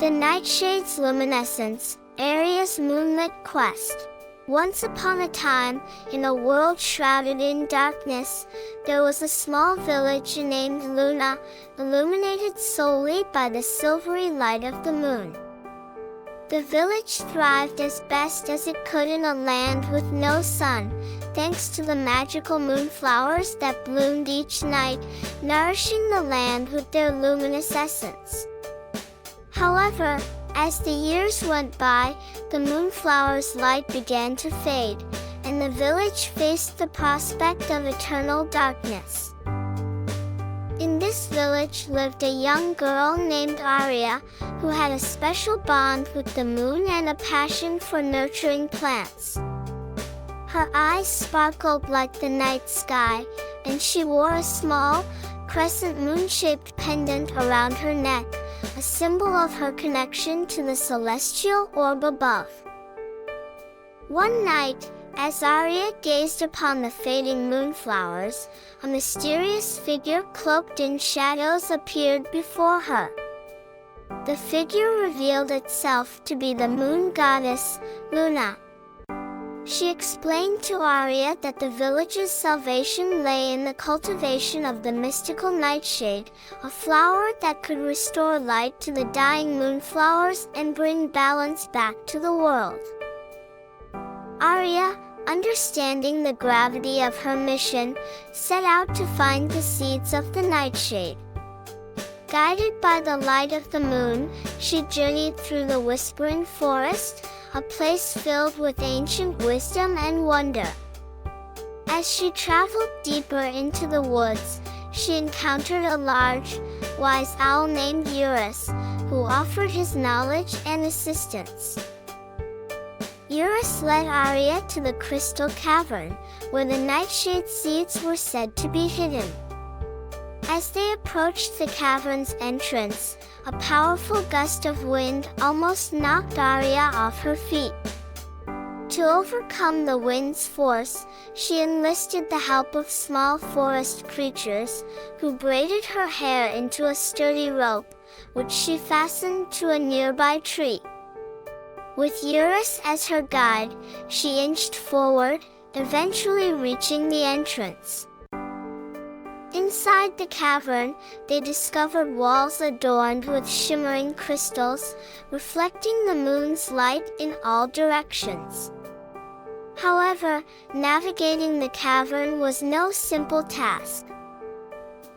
The Nightshade's Luminescence, Aria's Moonlit Quest. Once upon a time, in a world shrouded in darkness, there was a small village named Luna, illuminated solely by the silvery light of the moon. The village thrived as best as it could in a land with no sun, thanks to the magical moonflowers that bloomed each night, nourishing the land with their luminous essence. However, as the years went by, the moonflower's light began to fade, and the village faced the prospect of eternal darkness. In this village lived a young girl named Aria, who had a special bond with the moon and a passion for nurturing plants. Her eyes sparkled like the night sky, and she wore a small, crescent moon-shaped pendant around her neck, a symbol of her connection to the celestial orb above. One night, as Aria gazed upon the fading moonflowers, a mysterious figure cloaked in shadows appeared before her. The figure revealed itself to be the moon goddess, Luna. She explained to Aria that the village's salvation lay in the cultivation of the mystical Nightshade, a flower that could restore light to the dying moonflowers and bring balance back to the world. Aria, understanding the gravity of her mission, set out to find the seeds of the Nightshade. Guided by the light of the moon, she journeyed through the Whispering Forest, a place filled with ancient wisdom and wonder. As she traveled deeper into the woods, she encountered a large, wise owl named Eurus, who offered his knowledge and assistance. Eurus led Aria to the Crystal Cavern, where the Nightshade seeds were said to be hidden. As they approached the cavern's entrance, a powerful gust of wind almost knocked Aria off her feet. To overcome the wind's force, she enlisted the help of small forest creatures, who braided her hair into a sturdy rope, which she fastened to a nearby tree. With Eurus as her guide, she inched forward, eventually reaching the entrance. Inside the cavern, they discovered walls adorned with shimmering crystals, reflecting the moon's light in all directions. However, navigating the cavern was no simple task.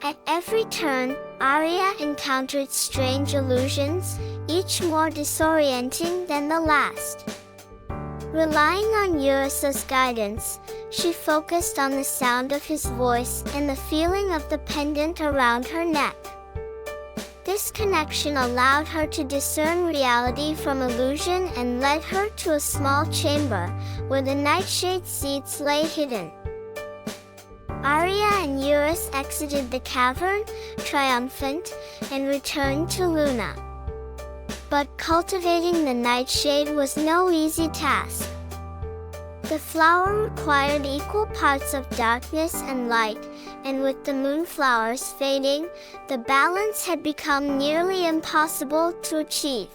At every turn, Aria encountered strange illusions, each more disorienting than the last. Relying on Eurus's guidance, she focused on the sound of his voice and the feeling of the pendant around her neck. This connection allowed her to discern reality from illusion and led her to a small chamber, where the Nightshade seeds lay hidden. Aria and Eurus exited the cavern, triumphant, and returned to Luna. But cultivating the Nightshade was no easy task. The flower required equal parts of darkness and light, and with the moonflowers fading, the balance had become nearly impossible to achieve.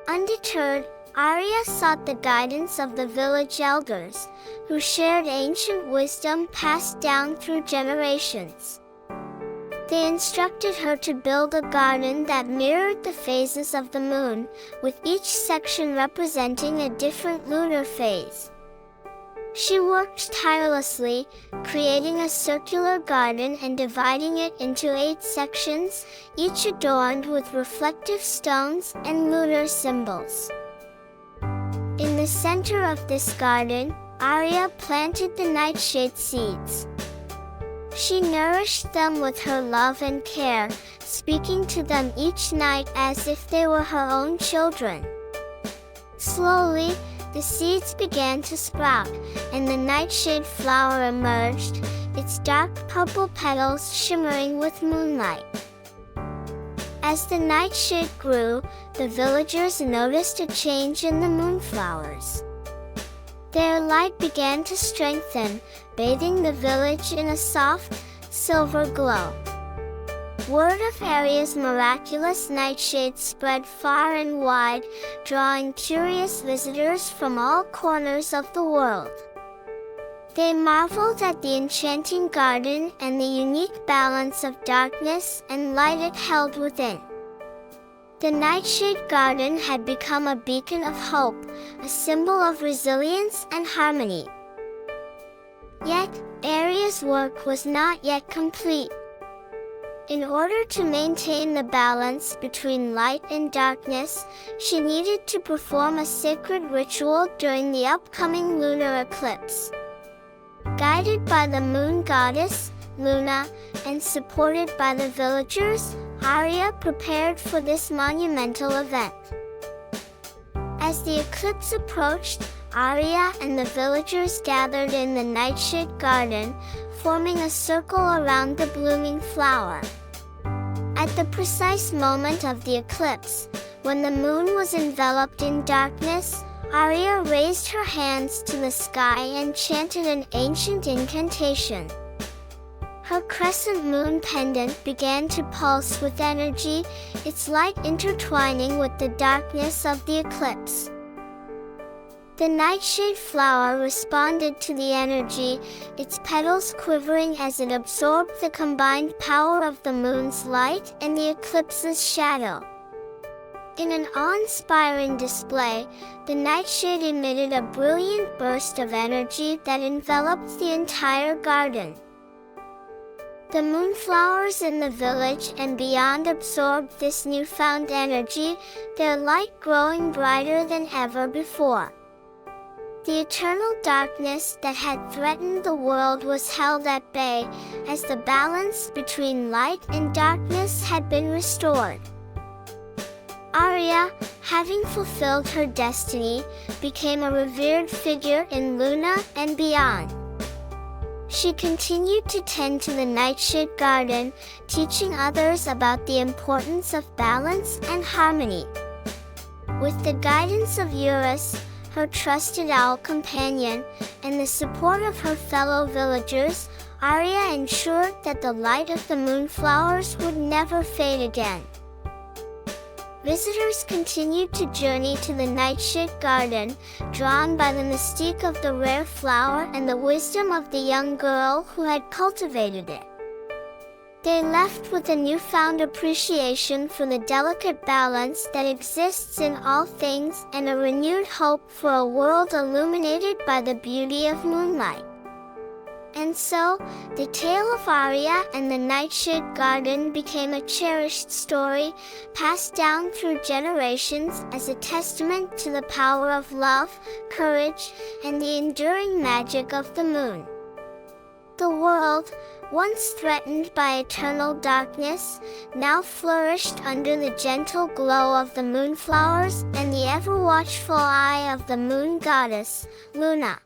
Undeterred, Aria sought the guidance of the village elders, who shared ancient wisdom passed down through generations. They instructed her to build a garden that mirrored the phases of the moon, with each section representing a different lunar phase. She worked tirelessly, creating a circular garden and dividing it into 8 sections, each adorned with reflective stones and lunar symbols. In the center of this garden, Aria planted the Nightshade seeds. She nourished them with her love and care, speaking to them each night as if they were her own children. Slowly, the seeds began to sprout, and the Nightshade flower emerged, its dark purple petals shimmering with moonlight. As the Nightshade grew, the villagers noticed a change in the moonflowers. Their light began to strengthen, bathing the village in a soft, silver glow. Word of Aria's miraculous nightshade spread far and wide, drawing curious visitors from all corners of the world. They marveled at the enchanting garden and the unique balance of darkness and light it held within. The Nightshade Garden had become a beacon of hope, a symbol of resilience and harmony. Yet, Aria's work was not yet complete. In order to maintain the balance between light and darkness, she needed to perform a sacred ritual during the upcoming lunar eclipse. Guided by the moon goddess, Luna, and supported by the villagers, Aria prepared for this monumental event. As the eclipse approached, Aria and the villagers gathered in the Nightshade Garden, forming a circle around the blooming flower. At the precise moment of the eclipse, when the moon was enveloped in darkness, Aria raised her hands to the sky and chanted an ancient incantation. Her crescent moon pendant began to pulse with energy, its light intertwining with the darkness of the eclipse. The nightshade flower responded to the energy, its petals quivering as it absorbed the combined power of the moon's light and the eclipse's shadow. In an awe-inspiring display, the nightshade emitted a brilliant burst of energy that enveloped the entire garden. The moonflowers in the village and beyond absorbed this newfound energy, their light growing brighter than ever before. The eternal darkness that had threatened the world was held at bay, as the balance between light and darkness had been restored. Aria, having fulfilled her destiny, became a revered figure in Luna and beyond. She continued to tend to the Nightshade Garden, teaching others about the importance of balance and harmony. With the guidance of Eurus, her trusted owl companion, and the support of her fellow villagers, Aria ensured that the light of the moonflowers would never fade again. Visitors continued to journey to the Nightshade Garden, drawn by the mystique of the rare flower and the wisdom of the young girl who had cultivated it. They left with a newfound appreciation for the delicate balance that exists in all things and a renewed hope for a world illuminated by the beauty of moonlight. And so, the tale of Aria and the Nightshade Garden became a cherished story, passed down through generations as a testament to the power of love, courage, and the enduring magic of the moon. The world, once threatened by eternal darkness, now flourished under the gentle glow of the moonflowers and the ever-watchful eye of the moon goddess, Luna.